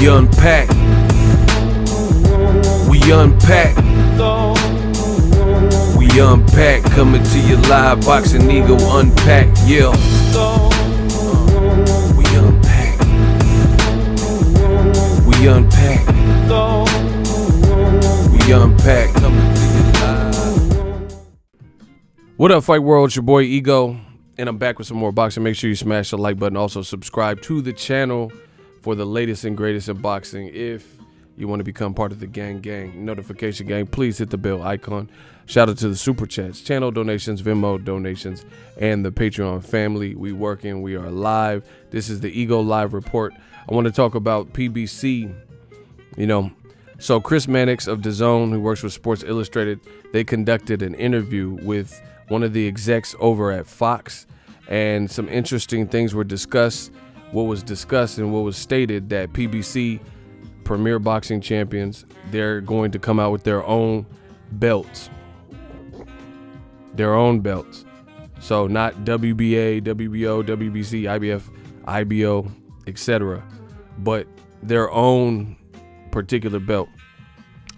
unpack. We unpack. We unpack. Coming to you live. Boxingego Unpacked. Yeah. We unpack. We unpack. We unpack. Coming to you live. What up, Fight World? It's your boy Ego, and I'm back with some more boxing. Make sure you smash the like button. Also subscribe to the channel for the latest and greatest in boxing. If you want to become part of the gang notification gang, please hit the bell icon. Shout out to the super chats, channel donations, Venmo donations, and the Patreon family. We working, we are live. This is the Ego Live Report. I want to talk about PBC. So Chris Mannix of DAZN, who works with Sports Illustrated, they conducted an interview with one of the execs over at Fox, and some interesting things were discussed. What was discussed and what was stated that PBC, Premier Boxing Champions, they're going to come out with their own belts. Their own belts. So not WBA, WBO, WBC, IBF, IBO, etc., but their own particular belt.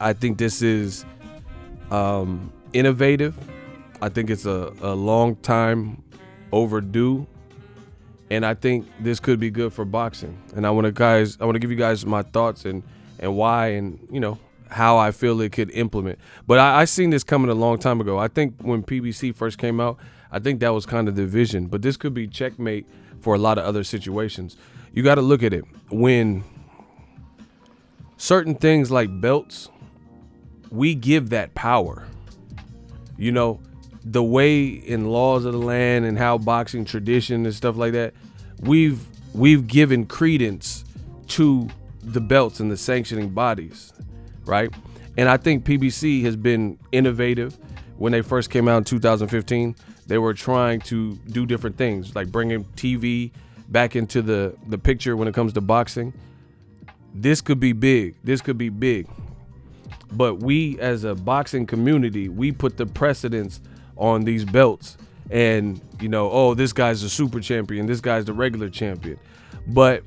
I think this is innovative. I think it's a long time overdue. And I think this could be good for boxing. And I want to give you guys my thoughts and why, and how I feel it could implement. But I seen this coming a long time ago. I think when PBC first came out, I think that was kind of the vision. But this could be checkmate for a lot of other situations. You got to look at it. When certain things like belts, we give that power. The way in laws of the land and how boxing tradition and stuff like that, we've given credence to the belts and the sanctioning bodies, right? And I think PBC has been innovative. When they first came out in 2015, they were trying to do different things, like bringing TV back into the picture when it comes to boxing. This could be big. This could be big. But we, as a boxing community, we put the precedence on these belts, and this guy's a super champion, this guy's the regular champion. But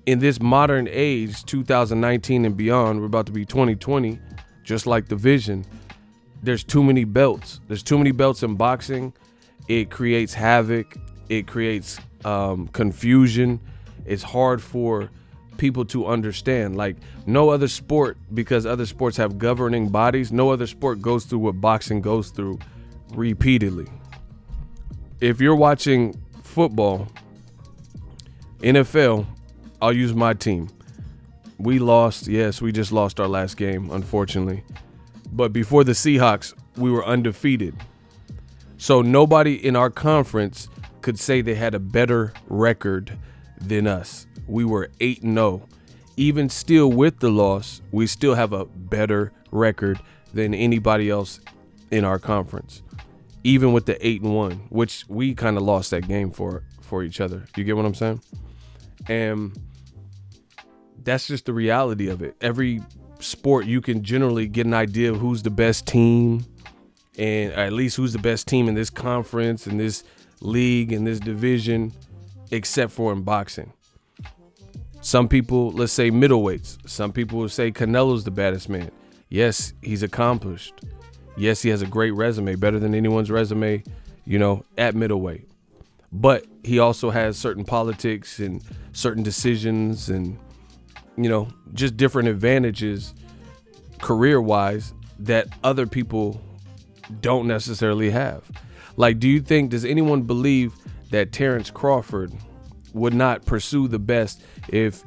in this modern age, 2019 and beyond, we're about to be 2020, just like the vision, there's too many belts. There's too many belts in boxing. It creates havoc. It creates confusion. It's hard for people to understand. Like, no other sport, because other sports have governing bodies, no other sport goes through what boxing goes through repeatedly. If you're watching football, NFL, I'll use my team. We lost. Yes, we just lost our last game, unfortunately. But before the Seahawks, we were undefeated. So nobody in our conference could say they had a better record than us. We were 8-0. Even still with the loss, we still have a better record than anybody else in our conference. Even with the 8-1, which we kind of lost that game for each other. You get what I'm saying? And that's just the reality of it. Every sport, you can generally get an idea of who's the best team, and at least who's the best team in this conference, in this league, in this division, except for in boxing. Some people, let's say middleweights, some people will say Canelo's the baddest man. Yes, he's accomplished. Yes, he has a great resume, better than anyone's resume, at middleweight. But he also has certain politics and certain decisions and, just different advantages career-wise that other people don't necessarily have. Like, does anyone believe that Terrence Crawford would not pursue the best if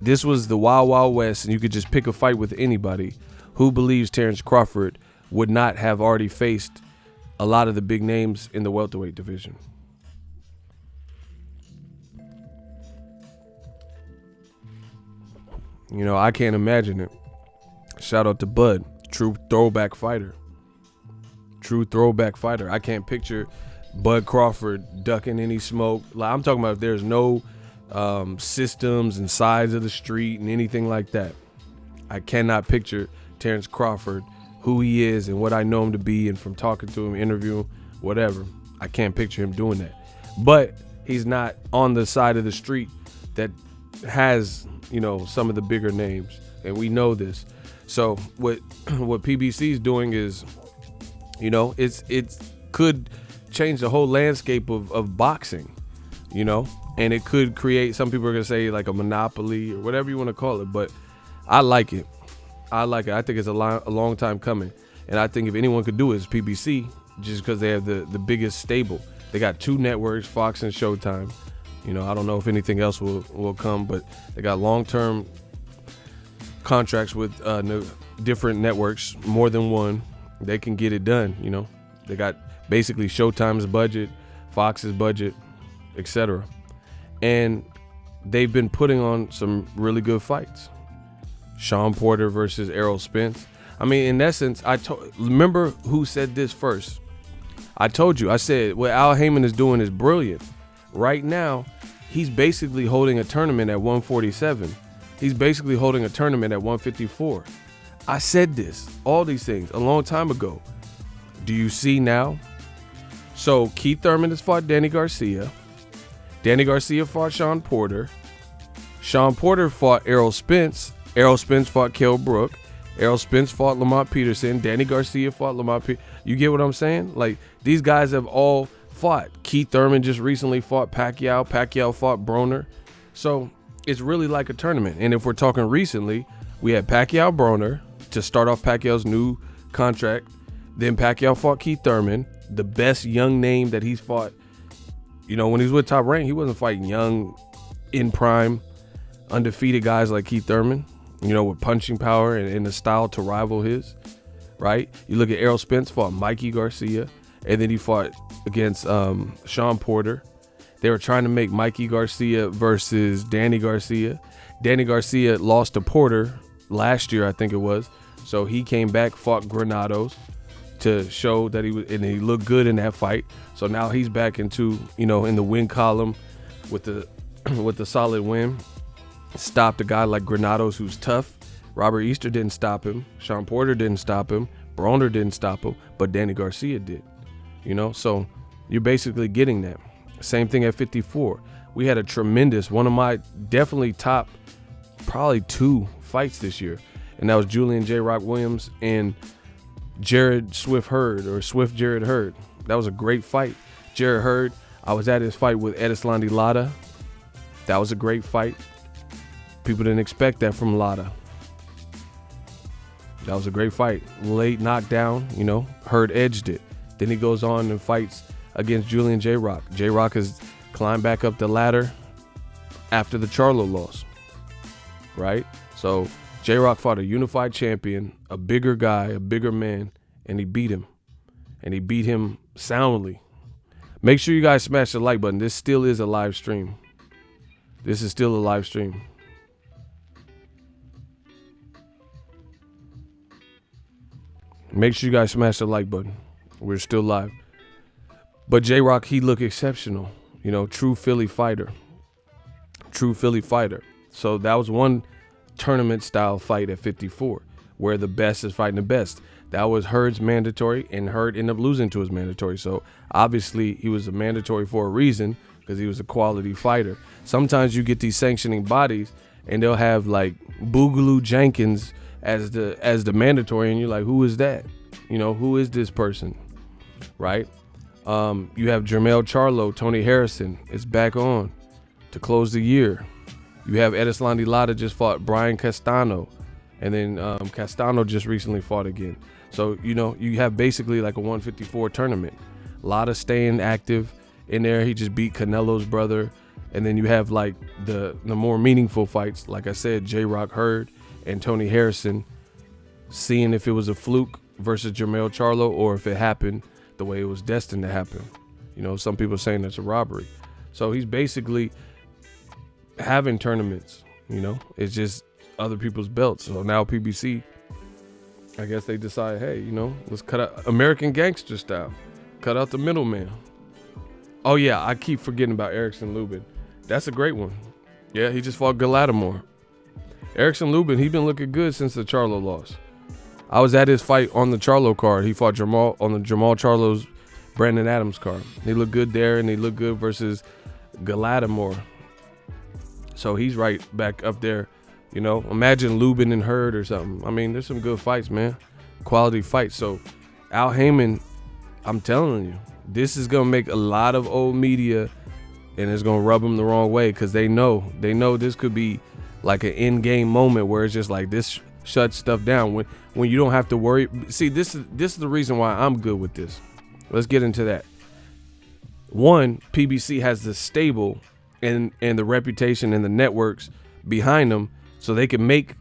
this was the Wild Wild West and you could just pick a fight with anybody? Who believes Terrence Crawford would not have already faced a lot of the big names in the welterweight division? I can't imagine it. Shout out to Bud, true throwback fighter. I can't picture Bud Crawford ducking any smoke. Like, I'm talking about if there's no systems and sides of the street and anything like that. I cannot picture Terrence Crawford, who he is and what I know him to be, and from talking to him, interviewing, whatever, I can't picture him doing that. But he's not on the side of the street that has, some of the bigger names, and we know this. So what PBC is doing is, it could change the whole landscape of boxing, and it could create, some people are going to say like a monopoly or whatever you want to call it, but I like it. I think it's a long time coming. And I think if anyone could do it, it's PBC, just because they have the biggest stable. They got 2 networks, Fox and Showtime. I don't know if anything else will come, but they got long-term contracts with different networks, more than one. They can get it done, They got basically Showtime's budget, Fox's budget, etc. And they've been putting on some really good fights. Sean Porter versus Errol Spence. I mean, in essence, remember who said this first? I told you. I said what Al Heyman is doing is brilliant. Right now, he's basically holding a tournament at 147. He's basically holding a tournament at 154. I said this, all these things, a long time ago. Do you see now? So Keith Thurman has fought Danny Garcia. Danny Garcia fought Sean Porter. Sean Porter fought Errol Spence. Errol Spence fought Kell Brook. Errol Spence fought Lamont Peterson. Danny Garcia fought Lamont Peterson. You get what I'm saying? Like, these guys have all fought. Keith Thurman just recently fought Pacquiao. Pacquiao fought Broner. So it's really like a tournament. And if we're talking recently, we had Pacquiao Broner to start off Pacquiao's new contract. Then Pacquiao fought Keith Thurman, the best young name that he's fought. When he was with Top Rank, he wasn't fighting young, in prime, undefeated guys like Keith Thurman, with punching power and the style to rival his, right? You look at Errol Spence fought Mikey Garcia, and then he fought against Sean Porter. They were trying to make Mikey Garcia versus Danny Garcia. Danny Garcia lost to Porter last year, I think it was. So he came back, fought Granados to show that he looked good in that fight. So now he's back into, in the win column with the solid win. Stopped a guy like Granados, who's tough. Robert Easter didn't stop him. Sean Porter didn't stop him. Broner didn't stop him, but Danny Garcia did. So you're basically getting that. Same thing at 54. We had a tremendous, one of my definitely top, probably 2 fights this year, and that was Julian J. Rock Williams and Jared Swift Hurd, or Swift Jared Hurd. That was a great fight. Jared Hurd, I was at his fight with Edeslandi Lara. That was a great fight. People didn't expect that from Lara. That was a great fight. Late knockdown, Hurd edged it. Then he goes on and fights against Julian J. Rock. J. Rock has climbed back up the ladder after the Charlo loss, right? So J. Rock fought a unified champion, a bigger guy, a bigger man, and he beat him. And he beat him soundly. Make sure you guys smash the like button. This still is a live stream. This is still a live stream. Make sure you guys smash the like button. We're still live. But J-Rock, he looked exceptional. True Philly fighter. True Philly fighter. So that was one tournament style fight at 54, where the best is fighting the best. That was Hurd's mandatory, and Hurd ended up losing to his mandatory. So obviously he was a mandatory for a reason, because he was a quality fighter. Sometimes you get these sanctioning bodies and they'll have like Boogaloo Jenkins as the mandatory, and you're like, who is that? Who is this person, right? You have Jermell Charlo, Tony Harrison is back on to close the year. You have Edeslandi Lara just fought Brian Castano, and then Castano just recently fought again. So you have basically like a 154 tournament. Lara staying active in there. He just beat Canelo's brother, and then you have like the more meaningful fights, like I said, J-Rock Hurd and Tony Harrison, seeing if it was a fluke versus Jermell Charlo, or if it happened the way it was destined to happen. Some people are saying that's a robbery. So he's basically having tournaments, it's just other people's belts. So now PBC, I guess they decide, hey, let's cut out American Gangster style, cut out the middleman. Oh yeah, I keep forgetting about Erickson Lubin. That's a great one. Yeah, he just fought Gallimore. Erickson Lubin, he's been looking good since the Charlo loss. I was at his fight on the Charlo card. He fought Jamal on the Jamal Charlo's Brandon Adams card. He looked good there, and he looked good versus Gallimore. So he's right back up there. You know, imagine Lubin and Hurd or something. I mean, there's some good fights, man. Quality fights. So Al Heyman, I'm telling you, this is going to make a lot of old media, and it's going to rub them the wrong way because they know this could be like an in-game moment where it's just like this shuts stuff down when you don't have to worry. See, this is the reason why I'm good with this. Let's get into that. One, PBC has the stable and the reputation and the networks behind them, so they can make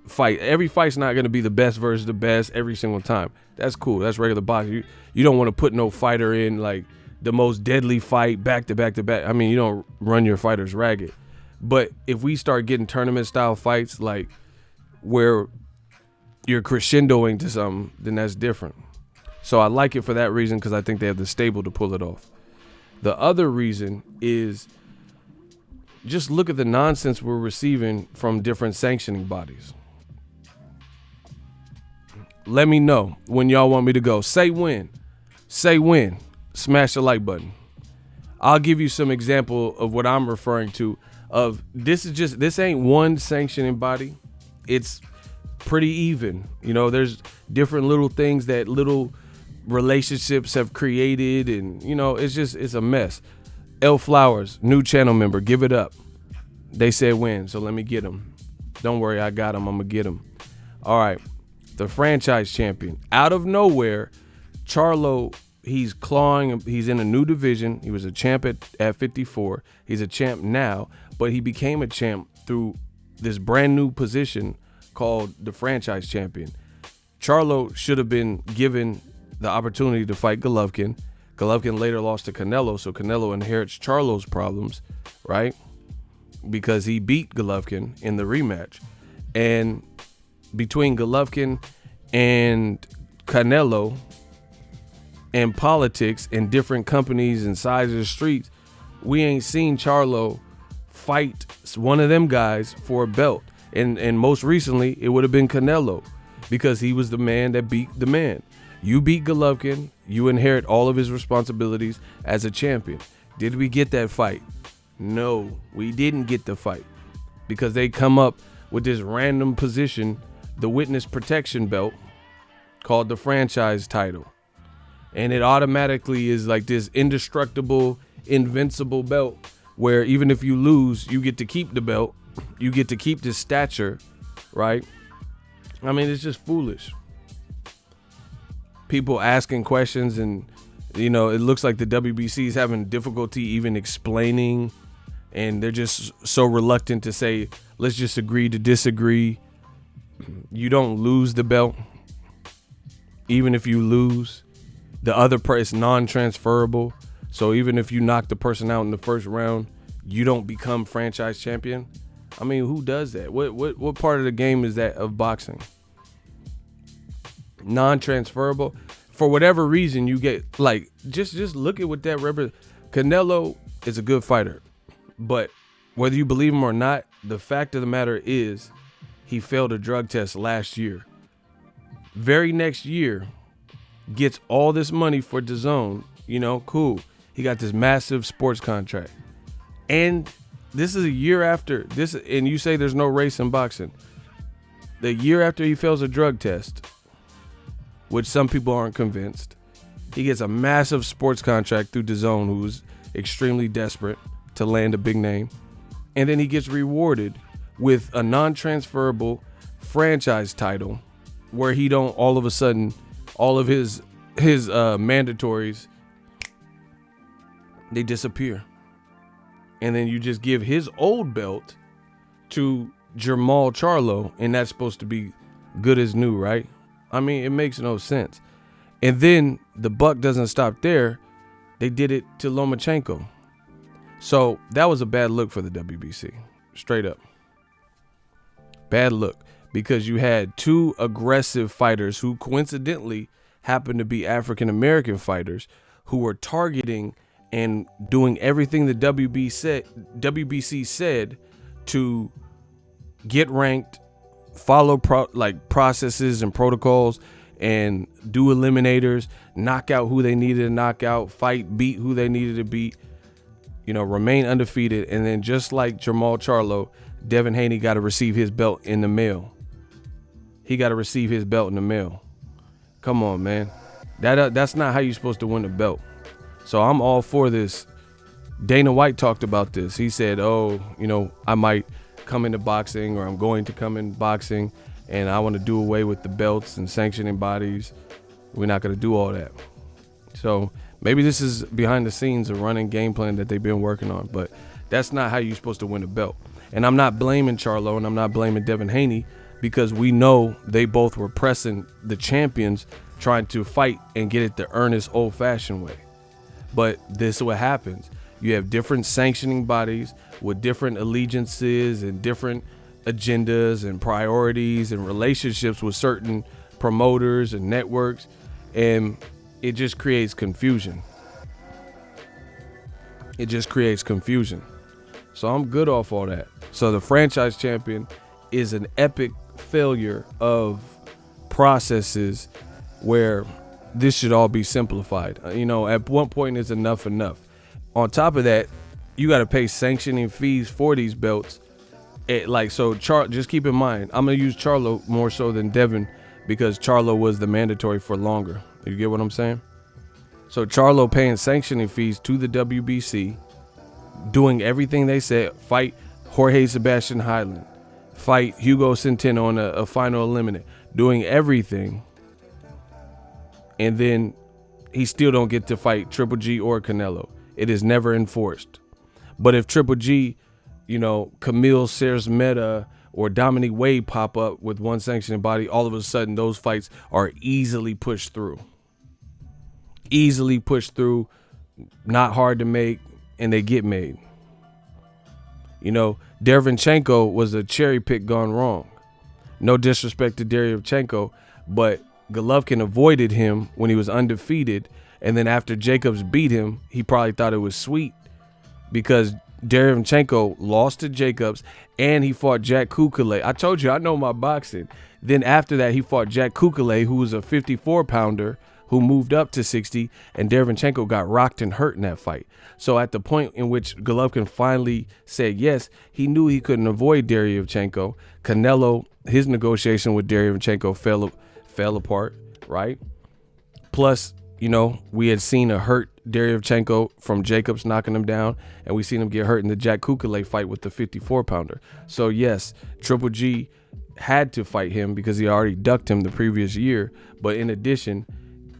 fight. Every fight's not going to be the best versus the best every single time. That's cool. That's regular boxing. You don't want to put no fighter in like the most deadly fight back to back to back. I mean, you don't run your fighters ragged. But if we start getting tournament style fights like where you're crescendoing to something, then that's different. So I like it for that reason because I think they have the stable to pull it off. The other reason is just look at the nonsense we're receiving from different sanctioning bodies. Let me know when y'all want me to go. Say when. Say when. Smash the like button. I'll give you some example of what I'm referring to. Of this ain't one sanctioning body. It's pretty even. You know, there's different little things that little relationships have created, and you know, it's a mess. L Flowers, new channel member, give it up. They said when, so let me get him. Don't worry, I got him. I'm gonna get him. All right, the franchise champion out of nowhere, Charlo. He's clawing. He's in a new division. He was a champ at 54. He's a champ now, but he became a champ through this brand new position called the franchise champion. Charlo should have been given the opportunity to fight Golovkin. Golovkin later lost to Canelo, so Canelo inherits Charlo's problems, right? Because he beat Golovkin in the rematch. And between Golovkin and Canelo and politics and different companies and sides of the streets, we ain't seen Charlo fight one of them guys for a belt. And most recently, it would have been Canelo because he was the man that beat the man. You beat Golovkin, you inherit all of his responsibilities as a champion. Did we get that fight? No, we didn't get the fight because they come up with this random position, the witness protection belt called the franchise title. And it automatically is like this indestructible, invincible belt where even if you lose, you get to keep the belt. You get to keep this stature, right? I mean, it's just foolish. People asking questions and, you know, it looks like the WBC is having difficulty even explaining, and they're just so reluctant to say, let's just agree to disagree. You don't lose the belt. Even if you lose, the other person is non-transferable. So even if you knock the person out in the first round, you don't become franchise champion. I mean, who does that? What part of the game is that of boxing? Non-transferable. For whatever reason, you get like just look at what that Canelo is a good fighter, but whether you believe him or not, the fact of the matter is he failed a drug test last year. Very next year, gets all this money for DAZN. You know, cool. He got this massive sports contract, and this is a year after this. And you say there's no race in boxing. The year after he fails a drug test, which some people aren't convinced, he gets a massive sports contract through DAZN, who's extremely desperate to land a big name. And then he gets rewarded with a non-transferable franchise title where he don't all of a sudden, all of his mandatories, they disappear. And then you just give his old belt to Jermall Charlo, and that's supposed to be good as new, right? I mean, it makes no sense. And then the buck doesn't stop there. They did it to Lomachenko. So that was a bad look for the WBC. Straight up. Bad look. Because you had two aggressive fighters who coincidentally happened to be African-American fighters who were targeting and doing everything the WBC said to get ranked, follow processes and protocols, and do eliminators, knock out who they needed to knock out, fight, beat who they needed to beat. remain undefeated. And then just like Jamal Charlo, Devin Haney got to receive his belt in the mail. He got to receive his belt in the mail. Come on, man. That's not how you're supposed to win a belt. So I'm all for this. Dana White talked about this. He said, I might come into boxing, or I'm going to come in boxing, and I want to do away with the belts and sanctioning bodies. We're not going to do all that. So maybe this is behind the scenes, a running game plan that they've been working on, but that's not how you're supposed to win a belt. And I'm not blaming Charlo, and I'm not blaming Devin Haney, because we know they both were pressing the champions, trying to fight and get it the earnest, old-fashioned way. But this is what happens. You have different sanctioning bodies with different allegiances and different agendas and priorities and relationships with certain promoters and networks, and it just creates confusion. It just creates confusion. So I'm good off all that. So the franchise champion is an epic failure of processes where this should all be simplified. At one point is enough. On top of that, you got to pay sanctioning fees for these belts. Just keep in mind, I'm going to use Charlo more so than Devin, because Charlo was the mandatory for longer. You get what I'm saying? So Charlo paying sanctioning fees to the WBC, doing everything they said, fight Jorge Sebastian Highland, fight Hugo Centeno on a final eliminate, doing everything, and then he still don't get to fight Triple G or Canelo. It is never enforced. But if Triple G, Camille Sears-Meta or Dominique Wade pop up with one sanctioning body, all of a sudden those fights are easily pushed through. Easily pushed through, not hard to make, and they get made. Derevyanchenko was a cherry pick gone wrong. No disrespect to Derevyanchenko, but Golovkin avoided him when he was undefeated, and then after Jacobs beat him, he probably thought it was sweet, because Derevyanchenko lost to Jacobs and he fought Jack Kukale. I told you, I know my boxing. Then after that, he fought Jack Kukale, who was a 54-pounder who moved up to 60, and Derevyanchenko got rocked and hurt in that fight. So at the point in which Golovkin finally said yes, he knew he couldn't avoid Derevyanchenko. Canelo, his negotiation with Derevyanchenko fell apart, right? Plus, we had seen a hurt Derevyanchenko from Jacobs knocking him down, and we seen him get hurt in the Jack Kukale fight with the 54-pounder. So yes, Triple G had to fight him because he already ducked him the previous year. But in addition,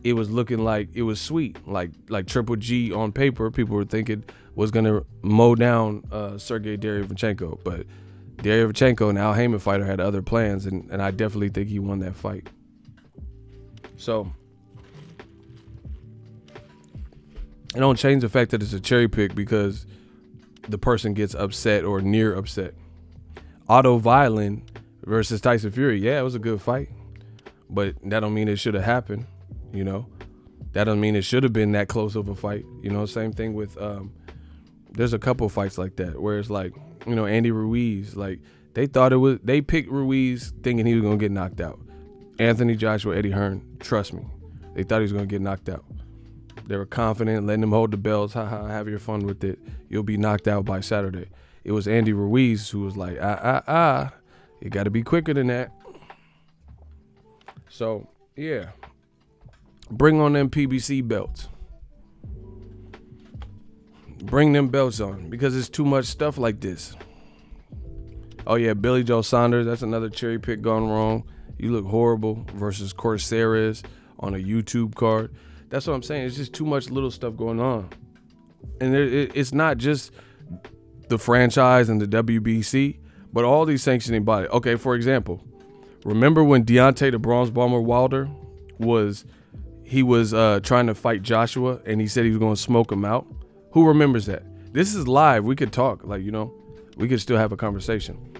it was looking like it was sweet. Like Triple G on paper, people were thinking was gonna mow down Sergey Derevyanchenko, but Derevyanchenko, an Al Heyman fighter, had other plans, and I definitely think he won that fight. So it don't change the fact that it's a cherry pick because the person gets upset or near upset. Otto Violin versus Tyson Fury, yeah, it was a good fight, but that don't mean it should have happened. That doesn't mean it should have been that close of a fight. Same thing with there's a couple fights like that where it's like, Andy Ruiz, like they picked Ruiz thinking he was gonna get knocked out. Anthony Joshua, Eddie Hearn, trust me, they thought he was gonna get knocked out. They were confident, letting him hold the belts. Have your fun with it. You'll be knocked out by Saturday. It was Andy Ruiz who was like, you got to be quicker than that. So, yeah. Bring on them PBC belts. Bring them belts on, because it's too much stuff like this. Oh, yeah, Billy Joe Saunders. That's another cherry pick gone wrong. You look horrible versus Corceres on a YouTube card. That's what I'm saying. It's just too much little stuff going on. And it's not just the franchise and the WBC, but all these sanctioning bodies. Okay, for example, remember when Deontay the Bronze Bomber Wilder was trying to fight Joshua and he said he was going to smoke him out? Who remembers that? This is live. We could talk. We could still have a conversation.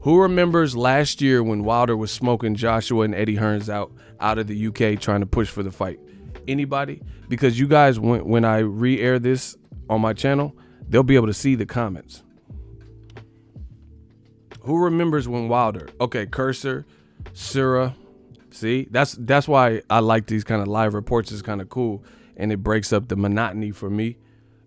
Who remembers last year when Wilder was smoking Joshua and Eddie Hearns out of the UK trying to push for the fight? Anybody? Because you guys, when I re-air this on my channel, they'll be able to see the comments. Who remembers when Wilder? Okay, Cursor, Sura. See, that's why I like these kind of live reports. It's kind of cool, and it breaks up the monotony for me.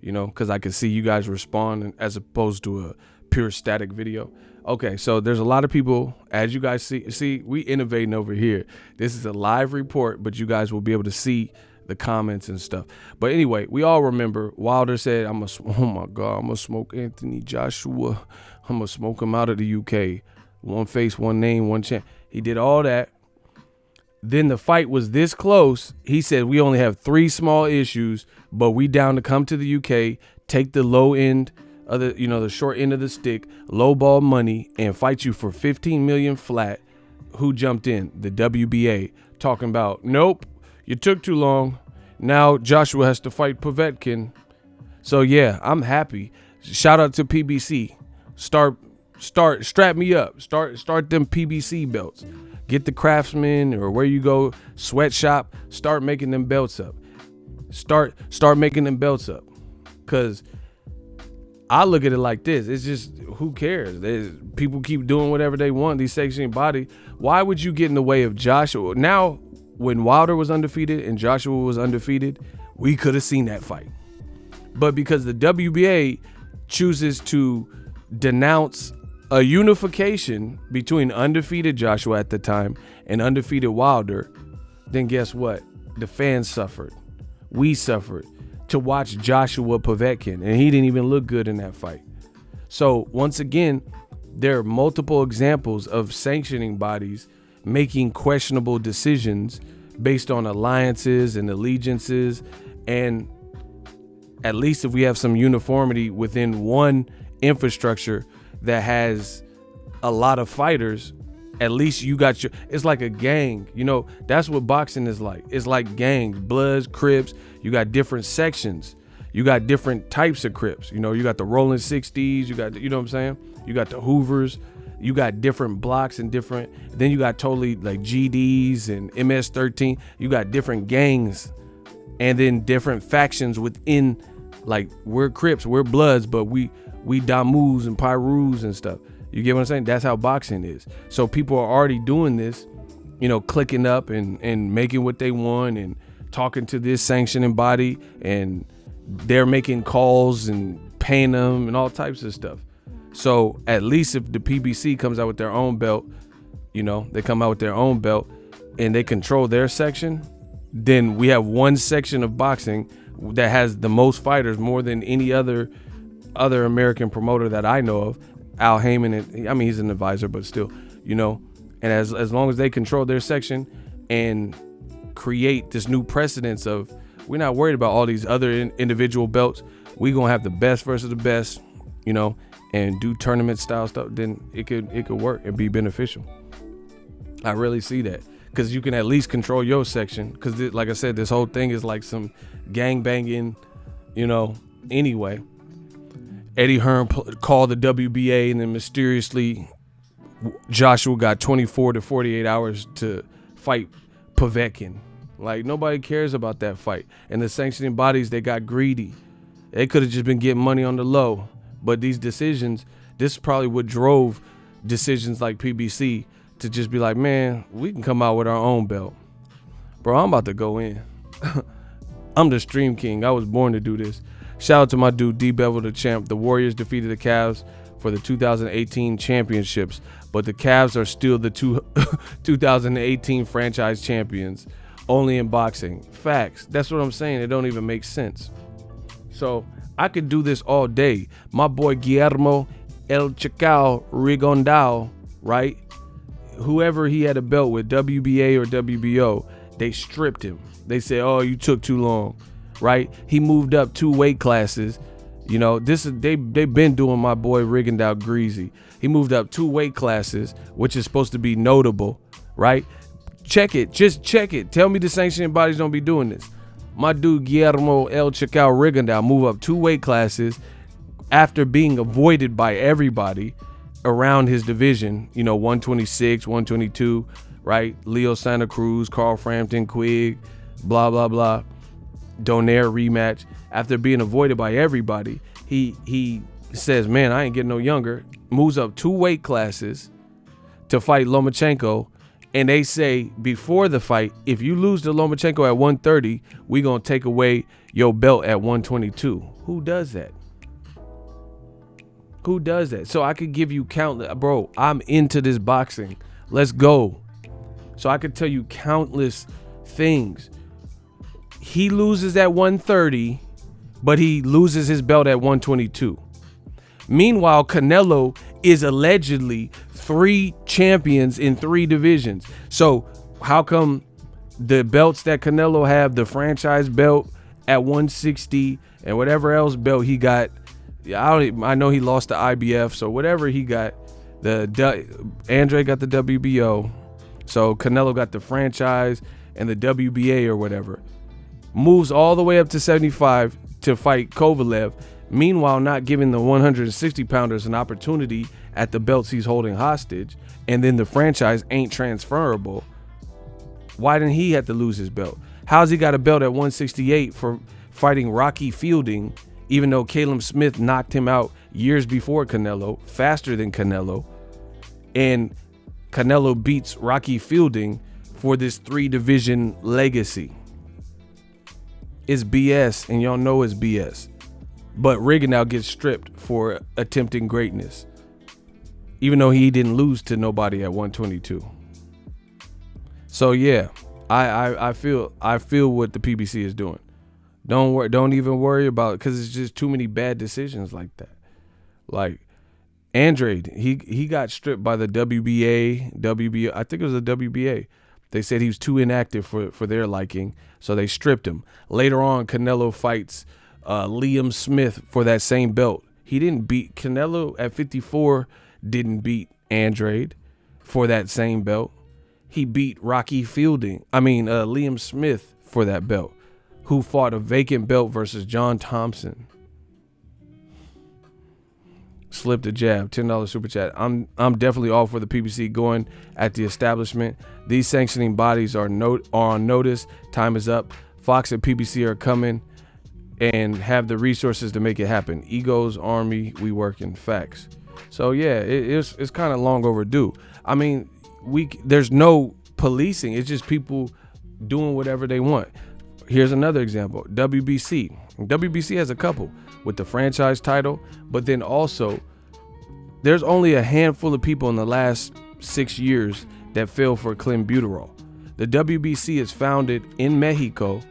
because I could see you guys respond as opposed to a pure static video. Okay, so there's a lot of people, as you guys see, we innovating over here. This is a live report, but you guys will be able to see the comments and stuff. But anyway, we all remember Wilder said, oh my God, I'm gonna smoke Anthony Joshua. I'm gonna smoke him out of the UK. One face, one name, one champ. He did all that. Then the fight was this close. He said, we only have 3 small issues, but we down to come to the UK, take the low end of the short end of the stick, low ball money, and fight you for 15 million flat. Who jumped in? The WBA, talking about, nope, you took too long. Now Joshua has to fight Povetkin. So yeah, I'm happy. Shout out to PBC. Strap me up. Start them PBC belts. Get the Craftsman or where you go, sweatshop. Start making them belts up. Start making them belts up. Cause I look at it like this. It's just, who cares? People keep doing whatever they want. These sanctioning body. Why would you get in the way of Joshua? Now, when Wilder was undefeated and Joshua was undefeated, we could have seen that fight. But because the WBA chooses to denounce a unification between undefeated Joshua at the time and undefeated Wilder, then guess what? The fans suffered. We suffered to watch Joshua Povetkin, and he didn't even look good in that fight. So once again, there are multiple examples of sanctioning bodies making questionable decisions based on alliances and allegiances. And at least if we have some uniformity within one infrastructure that has a lot of fighters, at least you got it's like a gang. That's what boxing is like. It's like gangs, Bloods, Crips. You got different sections. You got different types of Crips. You got the Rolling 60s. You got, what I'm saying? You got the Hoovers. You got different blocks and different. Then you got totally like GDs and MS-13. You got different gangs and then different factions within. Like, we're Crips, we're Bloods, but we Damus and Pyrus and stuff. You get what I'm saying? That's how boxing is. So people are already doing this, clicking up and making what they want and talking to this sanctioning body, and they're making calls and paying them and all types of stuff. So at least if the PBC comes out with their own belt, they come out with their own belt and they control their section, then we have one section of boxing that has the most fighters, more than any other American promoter that I know of. Al Heyman, he's an advisor, but still, and as long as they control their section and create this new precedence of, we're not worried about all these other individual belts, we gonna have the best versus the best, and do tournament style stuff, then it could work and be beneficial. I really see that, because you can at least control your section, because like I said, this whole thing is like some gang banging, anyway. Eddie Hearn called the WBA, and then mysteriously Joshua got 24 to 48 hours to fight Povetkin. Like, nobody cares about that fight. And the sanctioning bodies, they got greedy. They could have just been getting money on the low. But these decisions, this is probably what drove decisions like PBC to just be like, man, we can come out with our own belt. Bro, I'm about to go in. I'm the Stream King. I was born to do this. Shout out to my dude, D-Bevel the champ. The Warriors defeated the Cavs for the 2018 championships, but the Cavs are still the 2018 franchise champions, only in boxing. Facts. That's what I'm saying. It don't even make sense. So I could do this all day. My boy Guillermo El Chacao Rigondao, right? Whoever he had a belt with, WBA or WBO, they stripped him. They said, oh, you took too long, right? He moved up 2 weight classes. They've been doing my boy Rigondao greasy. He moved up 2 weight classes, which is supposed to be notable, right? Check it. Just check it. Tell me the sanctioning bodies don't be doing this. My dude Guillermo El Chacao Rigondao move up 2 weight classes after being avoided by everybody around his division, 126, 122, right? Leo Santa Cruz, Carl Frampton, Quigg, blah, blah, blah. Donaire rematch. After being avoided by everybody, he says, man, I ain't getting no younger. Moves up 2 weight classes to fight Lomachenko. And they say before the fight, if you lose to Lomachenko at 130, we going to take away your belt at 122. Who does that? Who does that? So I could give you countless, bro, I'm into this boxing. Let's go. So I could tell you countless things. He loses at 130, but he loses his belt at 122. Meanwhile, Canelo is allegedly 3 champions in 3 divisions. So how come the belts that Canelo have, the franchise belt at 160 and whatever else belt he got, I know he lost the IBF, so whatever he got, Andre got the WBO, so Canelo got the franchise and the WBA or whatever, moves all the way up to 75 to fight Kovalev, meanwhile not giving the 160 pounders an opportunity at the belts he's holding hostage, and then the franchise ain't transferable. Why didn't he have to lose his belt? How's he got a belt at 168 for fighting Rocky Fielding, even though Caleb Smith knocked him out years before Canelo, faster than Canelo, and Canelo beats Rocky Fielding for this 3-division legacy? It's BS, and y'all know it's BS. But Rigondeaux gets stripped for attempting greatness, even though he didn't lose to nobody at 122. So yeah, I feel what the PBC is doing. Don't even worry about it, because it's just too many bad decisions like that. Like Andrade, he got stripped by the WBA. I think it was the WBA. They said he was too inactive for their liking, so they stripped him. Later on, Canelo fights Liam Smith for that same belt. He didn't beat Canelo at 54. Didn't beat Andrade for that same belt. He beat Liam Smith for that belt, who fought a vacant belt versus John Thompson. Slipped a jab, $10 super chat. I'm definitely all for the PBC going at the establishment. These sanctioning bodies are on notice. Time is up. Fox and PBC are coming and have the resources to make it happen. Egos, army, we work in facts. So yeah, it's kind of long overdue. I mean, there's no policing. It's just people doing whatever they want. Here's another example. WBC. WBC has a couple with the franchise title, but then also there's only a handful of people in the last 6 years that fell for clenbuterol. The WBC is founded in Mexico,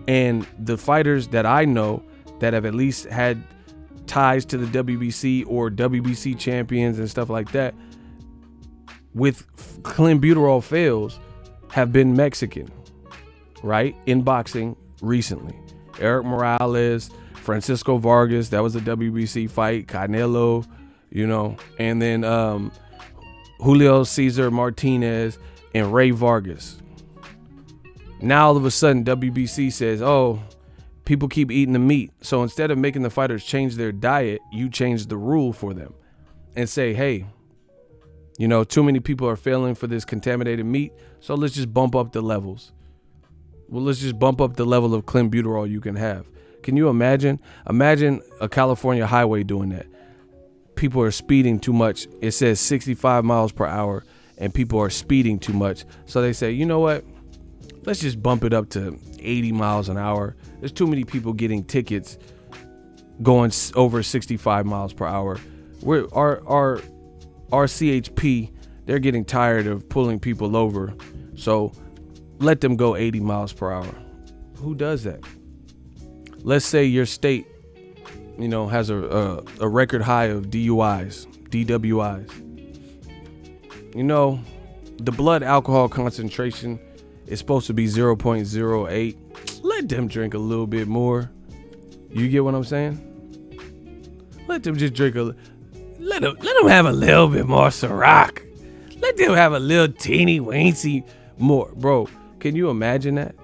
and the fighters that I know that have at least had ties to the WBC or WBC champions and stuff like that with clenbuterol fails have been Mexican, right? In boxing recently. Eric Morales, Francisco Vargas, that was a WBC fight, Canelo, and then Julio Cesar Martinez and Ray Vargas. Now all of a sudden WBC says, oh, people keep eating the meat. So instead of making the fighters change their diet, you change the rule for them and say, hey, too many people are failing for this contaminated meat, so let's just bump up the levels. Well, let's just bump up the level of clenbuterol you can have. Can you imagine? Imagine a California highway doing that. People are speeding too much. It says 65 miles per hour, and people are speeding too much. So they say, you know what? Let's just bump it up to 80 miles an hour. There's too many people getting tickets going over 65 miles per hour. Our CHP, they're getting tired of pulling people over. So let them go 80 miles per hour. Who does that? Let's say your state, has a record high of DUIs, DWIs. The blood alcohol concentration is supposed to be 0.08. Let them drink a little bit more. You get what I'm saying? Let them just drink let them have a little bit more Ciroc. Let them have a little teeny weensy more. Bro, can you imagine that?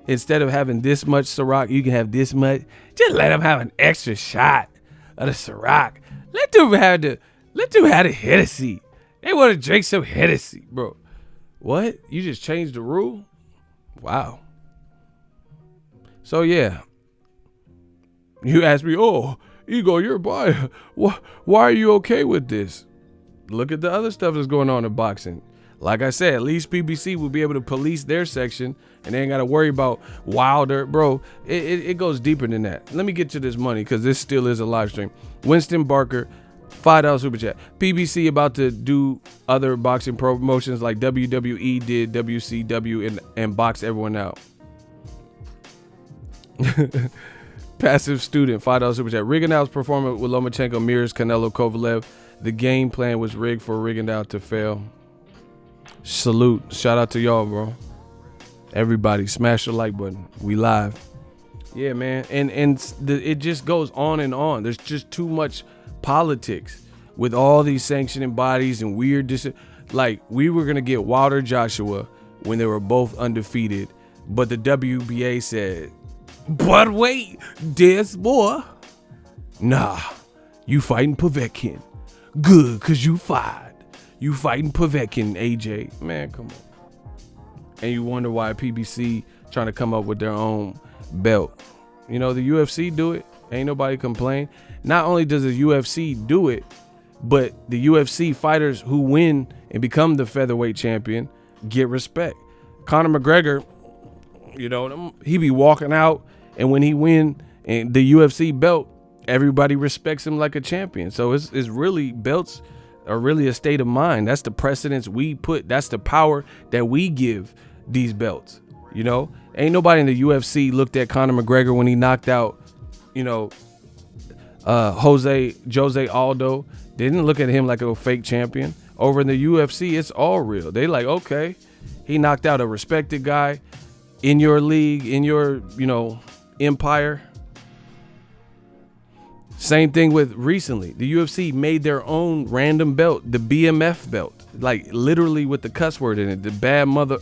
Instead of having this much Ciroc, you can have this much. Just let them have an extra shot of the Ciroc. Let them have the Hennessy. They want to drink some Hennessy, bro. What? You just changed the rule? Wow. So yeah. You ask me, oh, Ego, you're a buyer. Why are you okay with this? Look at the other stuff that's going on in boxing. Like I said, at least PBC will be able to police their section and they ain't got to worry about Wilder. Bro, it goes deeper than that. Let me get to this money because this still is a live stream. Winston Barker, $5 super chat. PBC about to do other boxing promotions like WWE did WCW and box everyone out. Passive student, $5 super chat. Rigondeaux's performance with Lomachenko mirrors Canelo Kovalev. The game plan was rigged for Rigondeaux to fail. Salute. Shout out to y'all, bro. Everybody, smash the like button. We live. Yeah, man. And it just goes on and on. There's just too much politics with all these sanctioning bodies and weird like we were gonna get Wilder Joshua when they were both undefeated, but the WBA said, but wait, there's more. Nah, you fighting Povetkin. Good, cause you fired. You fighting Povetkin, AJ. Man, come on. And you wonder why PBC trying to come up with their own belt. You know, the UFC do it. Ain't nobody complain. Not only does the UFC do it, but the UFC fighters who win and become the featherweight champion get respect. Conor McGregor, you know, he be walking out, and when he win and the UFC belt, everybody respects him like a champion. So it's really, belts are really a state of mind. That's the precedence we put. That's the power that we give these belts. You know, ain't nobody in the UFC looked at Conor McGregor when he knocked out, you know, Jose Aldo. They didn't look at him like a fake champion. Over in the UFC, it's all real. They like, okay, he knocked out a respected guy in your league, in your, you know, empire. Same thing with recently. The UFC made their own random belt, the BMF belt, like literally with the cuss word in it. The bad mother,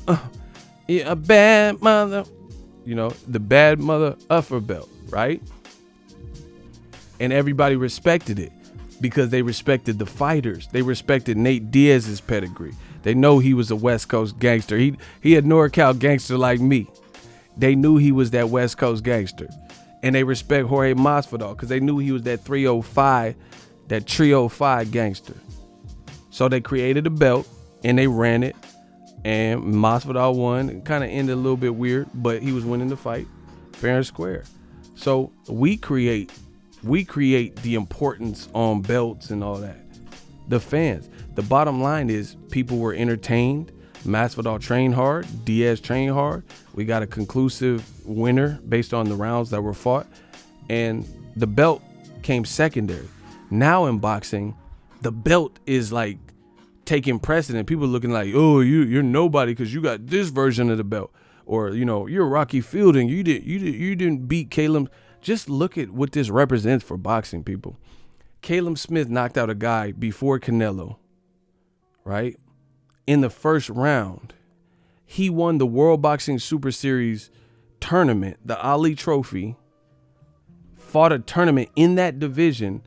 a bad mother, you know, the bad mother uffer belt, right? And everybody respected it because they respected the fighters. They respected Nate Diaz's pedigree. They know he was a West Coast gangster. He a NorCal gangster like me. They knew he was that West Coast gangster. And they respect Jorge Masvidal because they knew he was that 305, that 305 gangster. So they created a belt and they ran it. And Masvidal won. It kind of ended a little bit weird, but he was winning the fight fair and square. So we create the importance on belts and all that. The fans. The bottom line is people were entertained. Masvidal trained hard. Diaz trained hard. We got a conclusive winner based on the rounds that were fought. And the belt came secondary. Now in boxing, the belt is like taking precedent. People looking like, oh, you're nobody because you got this version of the belt. Or, you know, you're Rocky Fielding. You didn't beat Caleb. Just look at what this represents for boxing, people. Caleb Smith knocked out a guy before Canelo, right? In the first round, he won the World Boxing Super Series tournament, the Ali Trophy, fought a tournament in that division,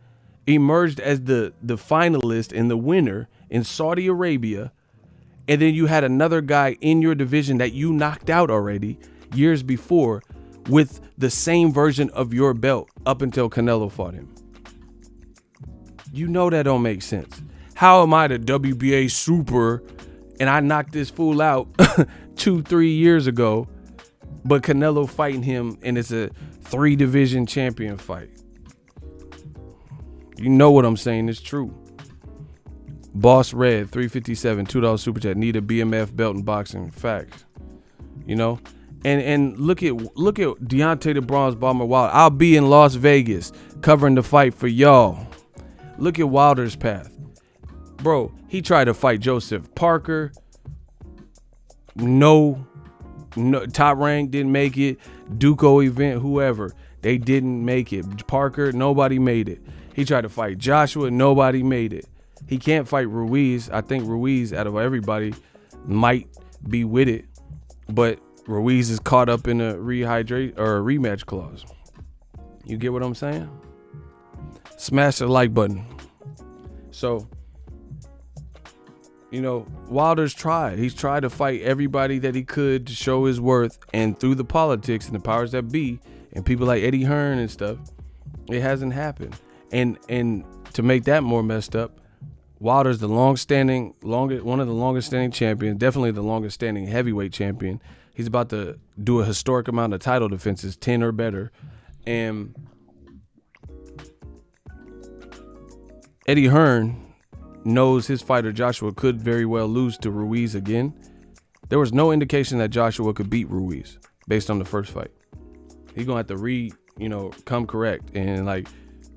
emerged as the finalist and the winner in Saudi Arabia, and then you had another guy in your division that you knocked out already years before with the same version of your belt up until Canelo fought him. You know that don't make sense. How am I the WBA super and I knocked this fool out 2-3 years ago, but Canelo fighting him and it's a 3-division champion fight? You know what I'm saying? It's true. Boss Red 357 $2 super chat. Need a BMF belt in boxing. Facts. You know, and look at Deontay the Bronze Bomber Wilder. I'll be in Las Vegas covering the fight for y'all. Look at Wilder's path. Bro, he tried to fight Joseph Parker. No, Top Rank didn't make it. Duco event, whoever, they didn't make it. Parker, nobody made it. He tried to fight Joshua, nobody made it. He can't fight Ruiz. I think Ruiz, out of everybody, might be with it, but Ruiz is caught up in a rematch clause. You get what I'm saying? Smash the like button. So, you know, Wilder's tried. He's tried to fight everybody that he could to show his worth, and through the politics and the powers that be and people like Eddie Hearn and stuff, it hasn't happened. And to make that more messed up, Wilder's one of the longest standing champions, definitely the longest standing heavyweight champion. He's about to do a historic amount of title defenses, 10 or better. And Eddie Hearn knows his fighter Joshua could very well lose to Ruiz again. There was no indication that Joshua could beat Ruiz based on the first fight. He's gonna have to come correct and like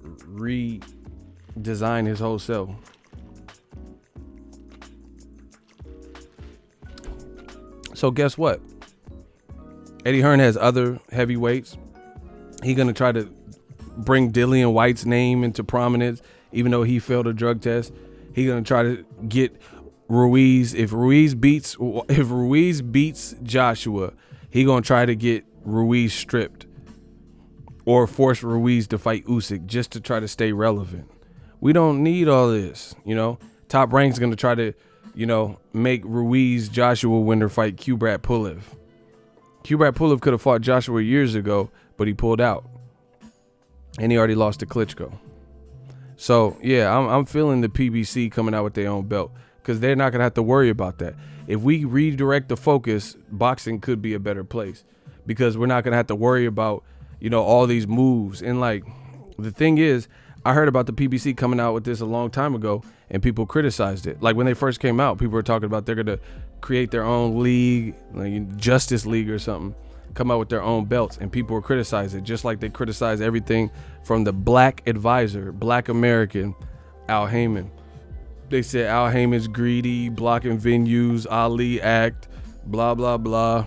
redesign his whole self. So guess what? Eddie Hearn has other heavyweights. He's gonna try to bring Dillian White's name into prominence, even though he failed a drug test. He's gonna try to get Ruiz. If Ruiz beats Joshua, he's gonna try to get Ruiz stripped or force Ruiz to fight Usyk just to try to stay relevant. We don't need all this, Top Rank's gonna try to, make Ruiz Joshua winner fight Kubrat Pulev. Kubrat Pulev could have fought Joshua years ago, but he pulled out, and he already lost to Klitschko. So yeah, I'm feeling the PBC coming out with their own belt because they're not gonna have to worry about that. If we redirect the focus, boxing could be a better place because we're not gonna have to worry about all these moves. And like the thing is, I heard about the PBC coming out with this a long time ago, and people criticized it. Like when they first came out, people were talking about they're gonna create their own league, like Justice League or something, come out with their own belts, and people were criticizing it, just like they criticize everything from the black advisor, black American, Al Heyman. They said Al Heyman's greedy, blocking venues, Ali Act, blah, blah, blah.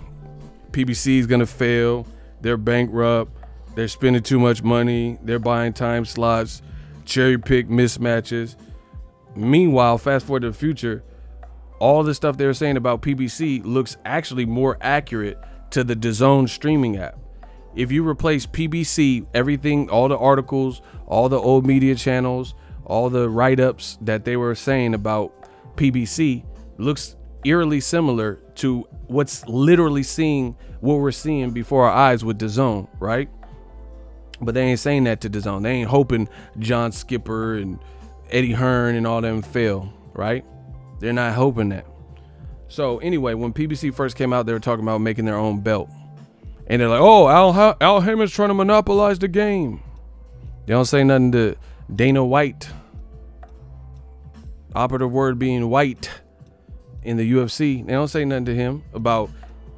PBC is gonna fail. They're bankrupt. They're spending too much money. They're buying time slots, cherry pick mismatches. Meanwhile, fast forward to the future, all the stuff they were saying about PBC looks actually more accurate to the DAZN streaming app. If you replace PBC, everything, all the articles, all the old media channels, all the write-ups that they were saying about PBC looks eerily similar to what we're seeing before our eyes with DAZN, right? But they ain't saying that to DAZN. They ain't hoping John Skipper and Eddie Hearn and all them fail, right? They're not hoping that. So anyway, when PBC first came out, they were talking about making their own belt. And they're like, oh, Al Heyman's trying to monopolize the game. They don't say nothing to Dana White. Operative word being white in the UFC. They don't say nothing to him about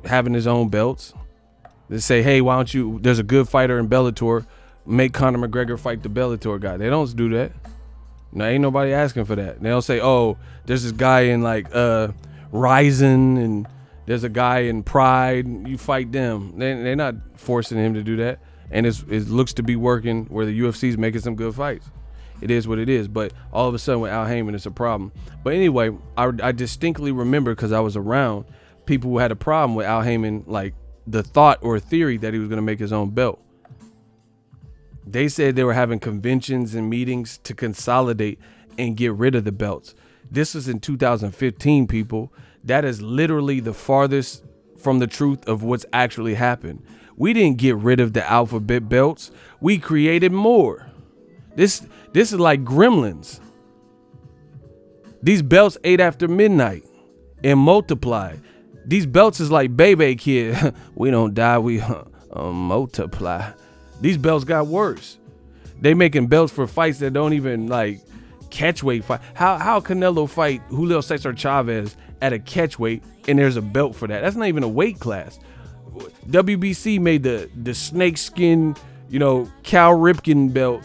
having his own belts. They say, hey, why don't you, there's a good fighter in Bellator, make Conor McGregor fight the Bellator guy. They don't do that. No, ain't nobody asking for that. They don't say, oh, there's this guy in like Ryzen and there's a guy in Pride, you fight them. They're not forcing him to do that. And it looks to be working where the UFC is making some good fights. It is what it is. But all of a sudden with Al Heyman, it's a problem. But anyway, I distinctly remember, because I was around, people who had a problem with Al Heyman, like the thought or theory that he was going to make his own belt. They said they were having conventions and meetings to consolidate and get rid of the belts. This was in 2015, people. That is literally the farthest from the truth of what's actually happened. We didn't get rid of the alphabet belts. We created more. This is like Gremlins. These belts ate after midnight and multiplied. These belts is like Baby Kid. We don't die, we multiply. These belts got worse. They making belts for fights that don't even like catch weight fight. How Canelo fight Julio Cesar Chavez at a catch weight and there's a belt for that? That's not even a weight class. WBC made the snake skin, Cal Ripken belt,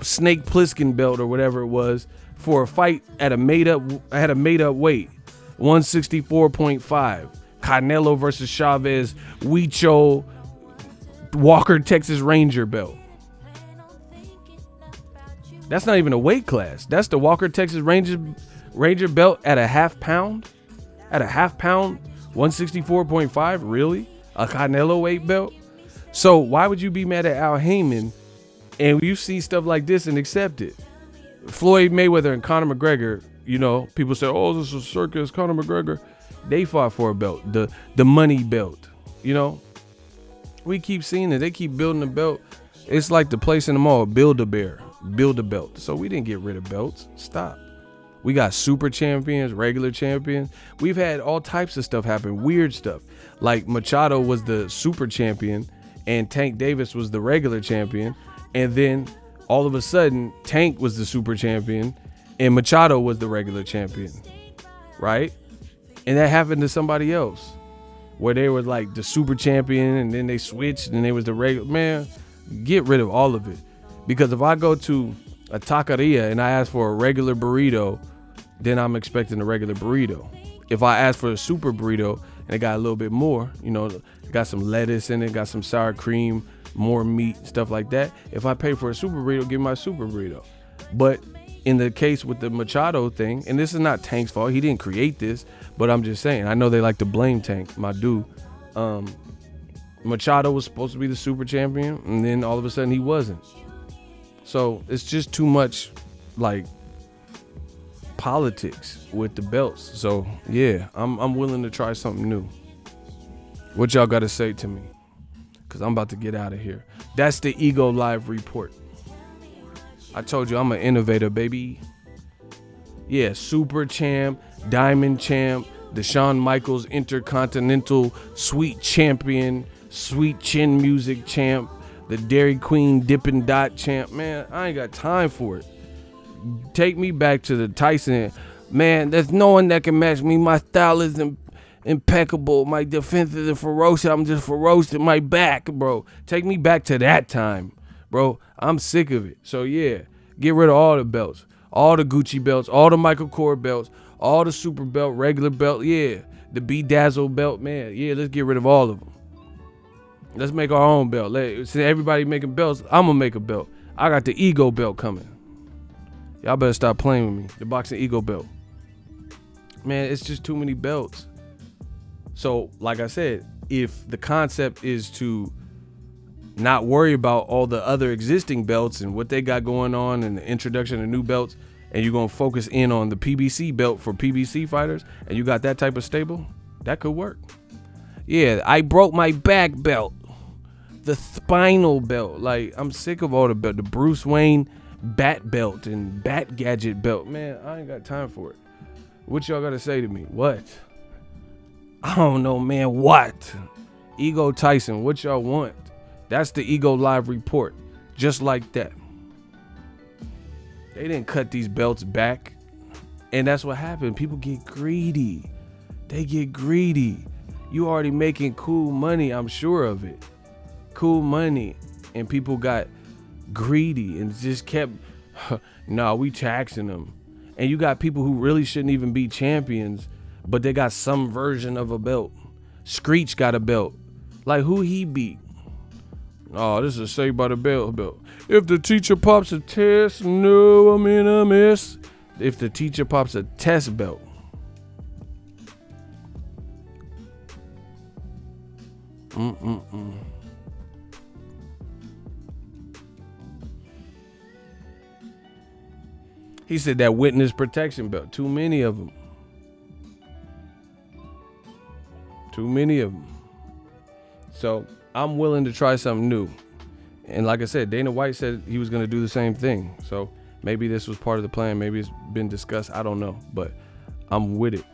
Snake Plissken belt or whatever it was for a fight at a made up weight, 164.5. Canelo versus Chavez, Huicho Walker Texas Ranger belt. That's not even a weight class. That's the Walker Texas Ranger belt at a half pound. At a half pound, 164.5. Really? A Canelo weight belt? So why would you be mad at Al Heyman and you see stuff like this and accept it? Floyd Mayweather and Conor McGregor, people say, oh, this is a circus, Conor McGregor. They fought for a belt, the money belt, We keep seeing it. They keep building a belt. It's like the place in the mall, Build-A-Bear, build a belt. So we didn't get rid of belts. Stop. We got super champions, regular champions. We've had all types of stuff happen, weird stuff. Like Machado was the super champion and Tank Davis was the regular champion. And then all of a sudden, Tank was the super champion and Machado was the regular champion, right? And that happened to somebody else where they were like the super champion and then they switched and they was the regular. Man, get rid of all of it. Because if I go to a taqueria and I ask for a regular burrito, then I'm expecting a regular burrito. If I ask for a super burrito and it got a little bit more, you know, it got some lettuce in it, got some sour cream, more meat, stuff like that. If I pay for a super burrito, give me my super burrito. But in the case with the Machado thing, and this is not Tank's fault, he didn't create this, but I'm just saying, I know they like to blame Tank, my dude. Machado was supposed to be the super champion, and then all of a sudden he wasn't. So it's just too much, like, politics with the belts. So yeah, I'm willing to try something new. What y'all got to say to me? Because I'm about to get out of here. That's the Ego Live report. I told you I'm an innovator, baby. Yeah, super champ, diamond champ, the Shawn Michaels Intercontinental Sweet Champion, Sweet Chin Music champ, the Dairy Queen Dippin' Dot champ. Man, I ain't got time for it. Take me back to the Tyson. Man, there's no one that can match me. My style is impeccable. My defense is ferocious. I'm just ferocious in my back, bro. Take me back to that time, bro. I'm sick of it. So yeah, get rid of all the belts. All the Gucci belts, all the Michael Kors belts, all the super belt, regular belt, yeah. The Bedazzle belt, man. Yeah, let's get rid of all of them. Let's make our own belt. Since everybody making belts, I'm going to make a belt. I got the Ego belt coming. Y'all better stop playing with me. The Boxingego belt. Man, it's just too many belts. So, like I said, if the concept is to not worry about all the other existing belts and what they got going on and the introduction of new belts, and you're going to focus in on the PBC belt for PBC fighters, and you got that type of stable, that could work. Yeah, I broke my back belt. The spinal belt. Like, I'm sick of all the belt. The Bruce Wayne bat belt and bat gadget belt. Man, I ain't got time for it. What y'all got to say to me? What? I don't know, man. What? Ego Tyson, what y'all want? That's the Ego Live report. Just like that. They didn't cut these belts back. And that's what happened. People get greedy. They get greedy. You already making cool money, I'm sure of it. Cool money. And people got greedy and just kept, we taxing them. And you got people who really shouldn't even be champions, but they got some version of a belt. Screech got a belt. Like, who he beat? Oh, this is a Saved by the Bell belt. If the teacher pops a test, no, I'm in a mess. If the teacher pops a test belt. He said that witness protection belt. Too many of them. Too many of them. So I'm willing to try something new. And like I said, Dana White said he was going to do the same thing. So maybe this was part of the plan. Maybe it's been discussed. I don't know. But I'm with it.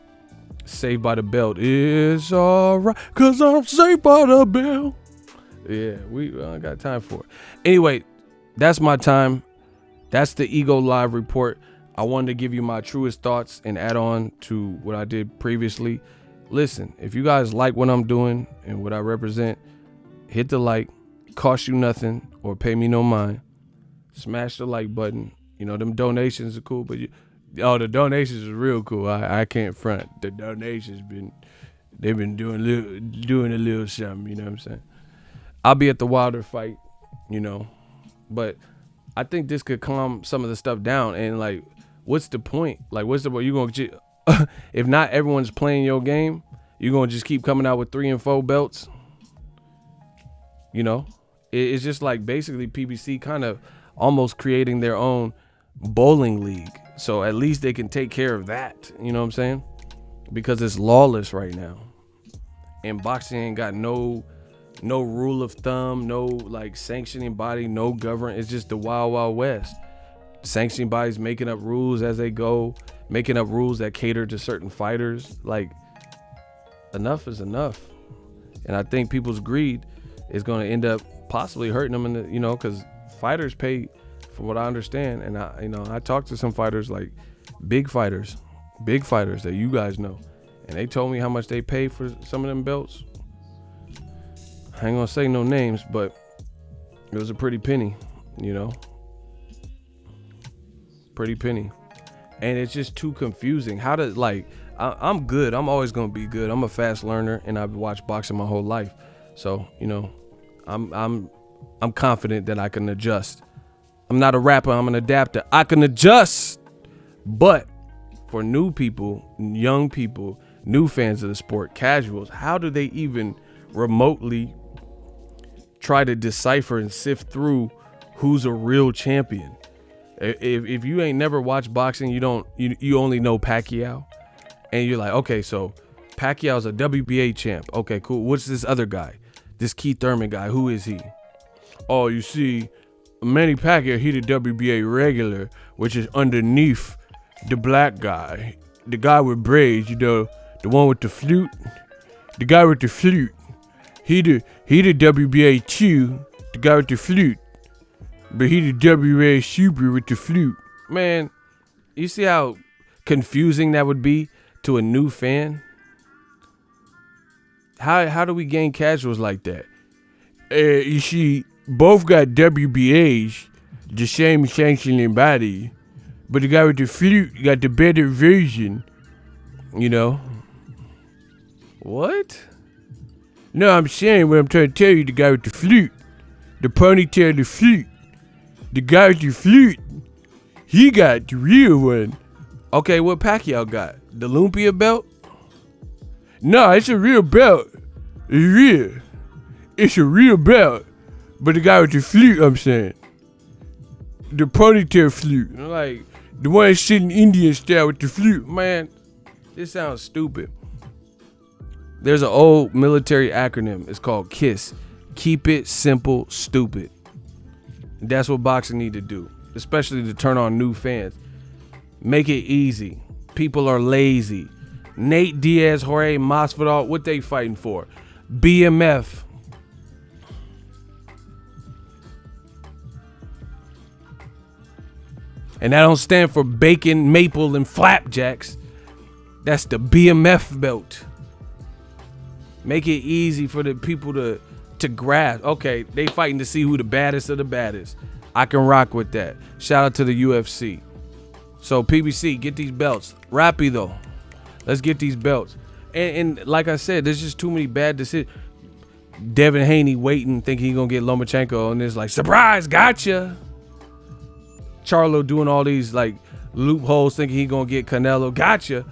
Saved by the Belt is all right. Because I'm saved by the bell. Yeah, we ain't got time for it. Anyway, that's my time. That's the Ego Live report. I wanted to give you my truest thoughts and add on to what I did previously. Listen, if you guys like what I'm doing and what I represent, hit the like. Cost you nothing or pay me no mind. Smash the like button. You know, them donations are cool, but the donations are real cool. I can't front. The donations they've been doing a little something, you know what I'm saying? I'll be at the Wilder fight, you know, but I think this could calm some of the stuff down. And like, what's the point? Like, what's the point? You gonna if not everyone's playing your game, you're gonna just keep coming out with 3 and 4 belts. You know, it's just like basically PBC kind of almost creating their own bowling league. So at least they can take care of that. You know what I'm saying? Because it's lawless right now. And boxing ain't got no rule of thumb, no like sanctioning body, no government. It's just the wild, wild west. sanctioning bodies making up rules as they go, making up rules that cater to certain fighters. Like, enough is enough. And I think people's greed is going to end up possibly hurting them in the, because fighters pay, from what I understand. And I talked to some fighters, like big fighters that you guys know. And they told me how much they pay for some of them belts. I ain't gonna say no names, but it was a pretty penny, pretty penny. And it's just too confusing. How to, like, I'm good. I'm always gonna be good. I'm a fast learner, and I've watched boxing my whole life. So, I'm confident that I can adjust. I'm not a rapper. I'm an adapter. I can adjust. But for new people, young people, new fans of the sport, casuals, how do they even remotely try to decipher and sift through who's a real champion? If you ain't never watched boxing, you only know Pacquiao, and you're like, okay, so Pacquiao's a WBA champ. Okay, cool. What's this other guy? This Keith Thurman guy, who is he? Oh, you see, Manny Pacquiao, he the WBA regular, which is underneath the black guy, the guy with braids, the one with the flute, the guy with the flute. He the WBA 2, the guy with the flute, but he the WBA super with the flute. Man, you see how confusing that would be to a new fan? How do we gain casuals like that? You see, both got WBAs, the same sanctioning body, but the guy with the flute got the better version. What? No, I'm saying what I'm trying to tell you. The guy with the flute, the ponytail, the flute, the guy with the flute, he got the real one. Okay, what Pacquiao got? The Olympia belt? No, it's a real belt. It's real. It's a real belt. But the guy with the flute, I'm saying, the ponytail flute, like the one sitting Indian style with the flute. Man, this sounds stupid. There's an old military acronym. It's called KISS. Keep it simple, stupid. That's what boxing need to do, especially to turn on new fans. Make it easy. People are lazy. Nate Diaz, Jorge Masvidal, what they fighting for? BMF. And that don't stand for bacon, maple, and flapjacks. That's the BMF belt. Make it easy for the people to grasp. Okay, they fighting to see who the baddest of the baddest. I can rock with that. Shout out to the UFC. So PBC, get these belts. Rappy though, let's get these belts. And like I said, there's just too many bad decisions. Devin Haney waiting, thinking he's gonna get Lomachenko, and it's like, surprise, gotcha. Charlo doing all these like loopholes, thinking he's gonna get Canelo, gotcha.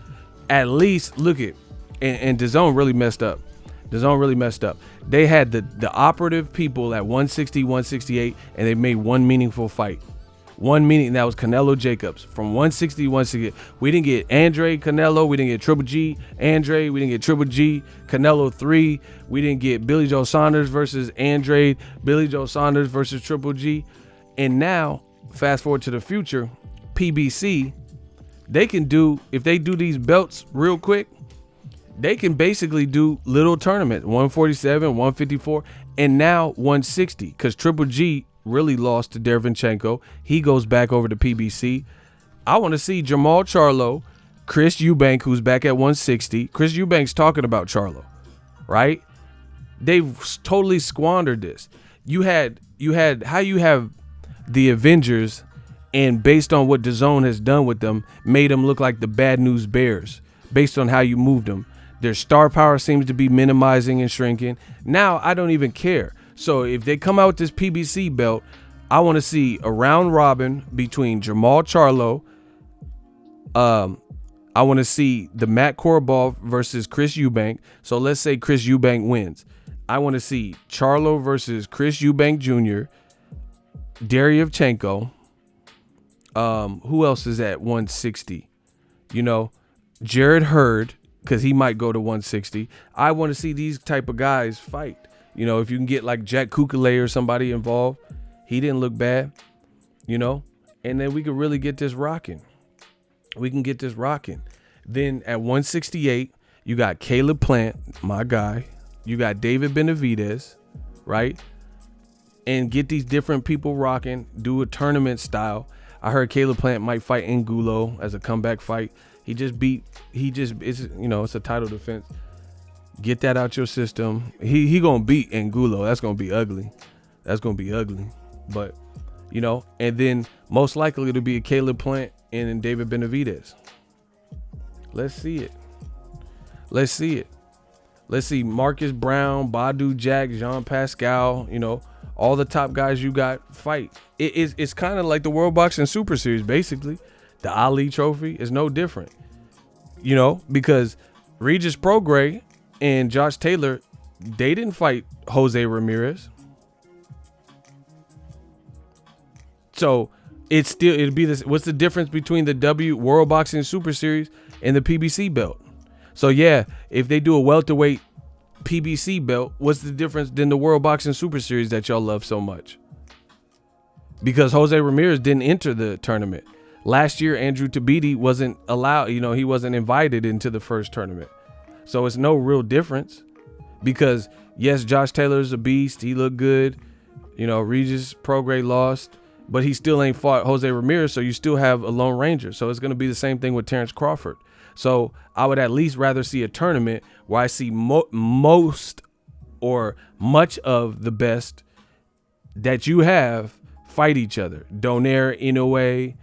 At least look at, and DAZN really messed up. DAZN really messed up. They had the operative people at 160, 168, and they made one meaningful fight. One meaning, that was Canelo Jacobs. From 160 to 168. We didn't get Andre Canelo. We didn't get Triple G Andre. We didn't get Triple G Canelo 3. We didn't get Billy Joe Saunders versus Andre. Billy Joe Saunders versus Triple G. And now, fast forward to the future, PBC, they can do, if they do these belts real quick, they can basically do little tournament, 147, 154, and now 160, because Triple G really lost to Derevyanchenko. He goes back over to PBC. I want to see Jamal Charlo, Chris Eubank, who's back at 160. Chris Eubank's talking about Charlo, right? They've totally squandered this. You had how you have the Avengers, and based on what DAZN has done with them, made them look like the Bad News Bears based on how you moved them. Their star power seems to be minimizing and shrinking. Now I don't even care. So if they come out with this PBC belt, I want to see a round robin between Jamal Charlo. I want to see the Matt Korobov versus Chris Eubank. So let's say Chris Eubank wins. I want to see Charlo versus Chris Eubank Jr., Derevyanchenko. Who else is at 160? Jared Hurd, because he might go to 160. I want to see these type of guys fight. If you can get like Jack Kukule or somebody involved, he didn't look bad. and then we can really get this rocking. We can get this rocking. Then at 168, you got Caleb Plant, my guy. You got David Benavidez, right? And get these different people rocking. Do a tournament style. I heard Caleb Plant might fight Angulo as a comeback fight. It's a title defense. Get that out your system. He gonna beat Angulo. That's gonna be ugly. But, and then most likely it'll be a Caleb Plant and then David Benavidez. Let's see it. Let's see Marcus Brown, Badu Jack, Jean Pascal, all the top guys you got fight. It's kind of like the World Boxing Super Series, basically. The Ali Trophy is no different. Because Regis Prograis and Josh Taylor, they didn't fight Jose Ramirez. So it'd be this. What's the difference between the World Boxing Super Series and the PBC belt? So yeah, if they do a welterweight PBC belt, what's the difference than the World Boxing Super Series that y'all love so much? Because Jose Ramirez didn't enter the tournament. Last year, Andrew Tabiti wasn't allowed, he wasn't invited into the first tournament. So it's no real difference because, yes, Josh Taylor's a beast. He looked good. Regis Prograis lost, but he still ain't fought Jose Ramirez, so you still have a Lone Ranger. So it's going to be the same thing with Terrence Crawford. So I would at least rather see a tournament where I see most or much of the best that you have fight each other. Donaire Inoue,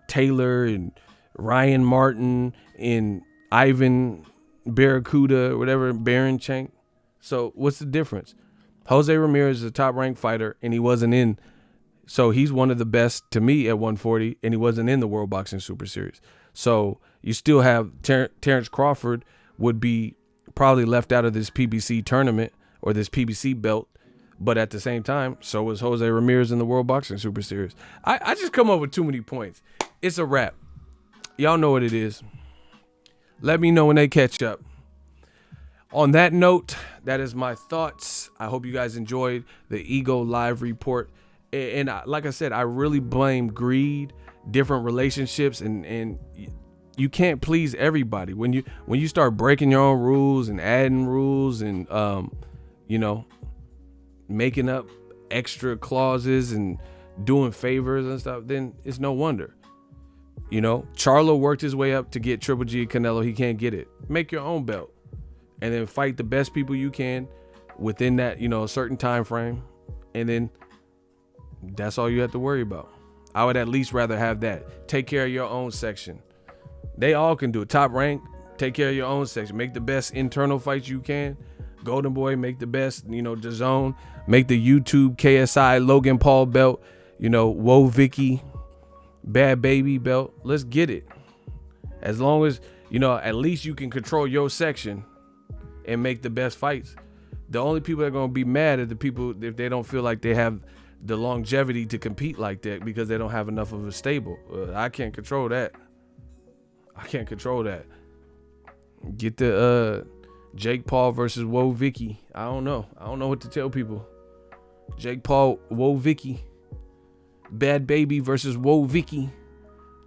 Taylor and Ryan Martin and Ivan Barracuda, whatever, Baranchek. So what's the difference? Jose Ramirez is a top-ranked fighter, and he wasn't in. So he's one of the best to me at 140, and he wasn't in the World Boxing Super Series. So you still have Terrence Crawford would be probably left out of this PBC tournament or this PBC belt. But at the same time, so was Jose Ramirez in the World Boxing Super Series. I just come up with too many points. It's a wrap. Y'all know what it is. Let me know when they catch up. On that note, that is my thoughts. I hope you guys enjoyed the Ego Live report. And like I said, I really blame greed, different relationships, and you can't please everybody. When you start breaking your own rules and adding rules and making up extra clauses and doing favors and stuff, then it's no wonder. Charlo worked his way up to get Triple G and Canelo. He can't get it. Make your own belt and then fight the best people you can within that, a certain time frame. And then that's all you have to worry about. I would at least rather have that. Take care of your own section. They all can do it. Top rank, take care of your own section. Make the best internal fights you can. Golden Boy, make the best, DAZN, make the YouTube KSI Logan Paul belt, Woe Vicky, Bad Baby belt. Let's get it. As long as, at least you can control your section and make the best fights. The only people that are going to be mad are the people if they don't feel like they have the longevity to compete like that because they don't have enough of a stable. I can't control that. Get the Jake Paul versus Woe Vicky. I don't know what to tell people. Jake Paul, Woe Vicky. Bad Baby versus Woe Vicky.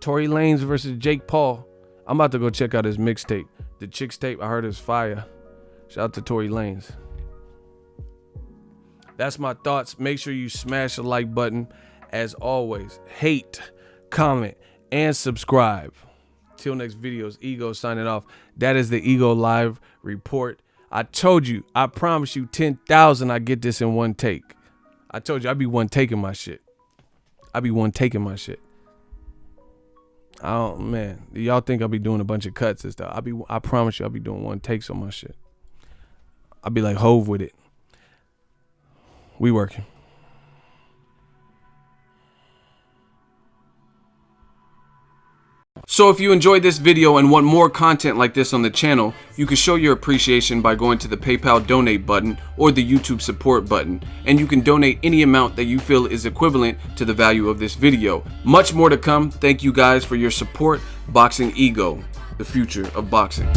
Tory Lanez versus Jake Paul. I'm about to go check out his mixtape. The Chicks tape I heard is fire. Shout out to Tory Lanez. That's my thoughts. Make sure you smash the like button. As always, hate, comment, and subscribe. Till next videos, Ego signing off. That is the Ego Live report. I told you, I promise you 10,000 I get this in one take. I told you I be one taking my shit. Oh man, y'all think I'll be doing a bunch of cuts and stuff. I promise you I'll be doing one takes on my shit. I'll be like Hove with it. We working. So if you enjoyed this video and want more content like this on the channel, you can show your appreciation by going to the PayPal donate button or the YouTube support button, and you can donate any amount that you feel is equivalent to the value of this video. Much more to come. Thank you guys for your support. Boxing Ego, the future of boxing.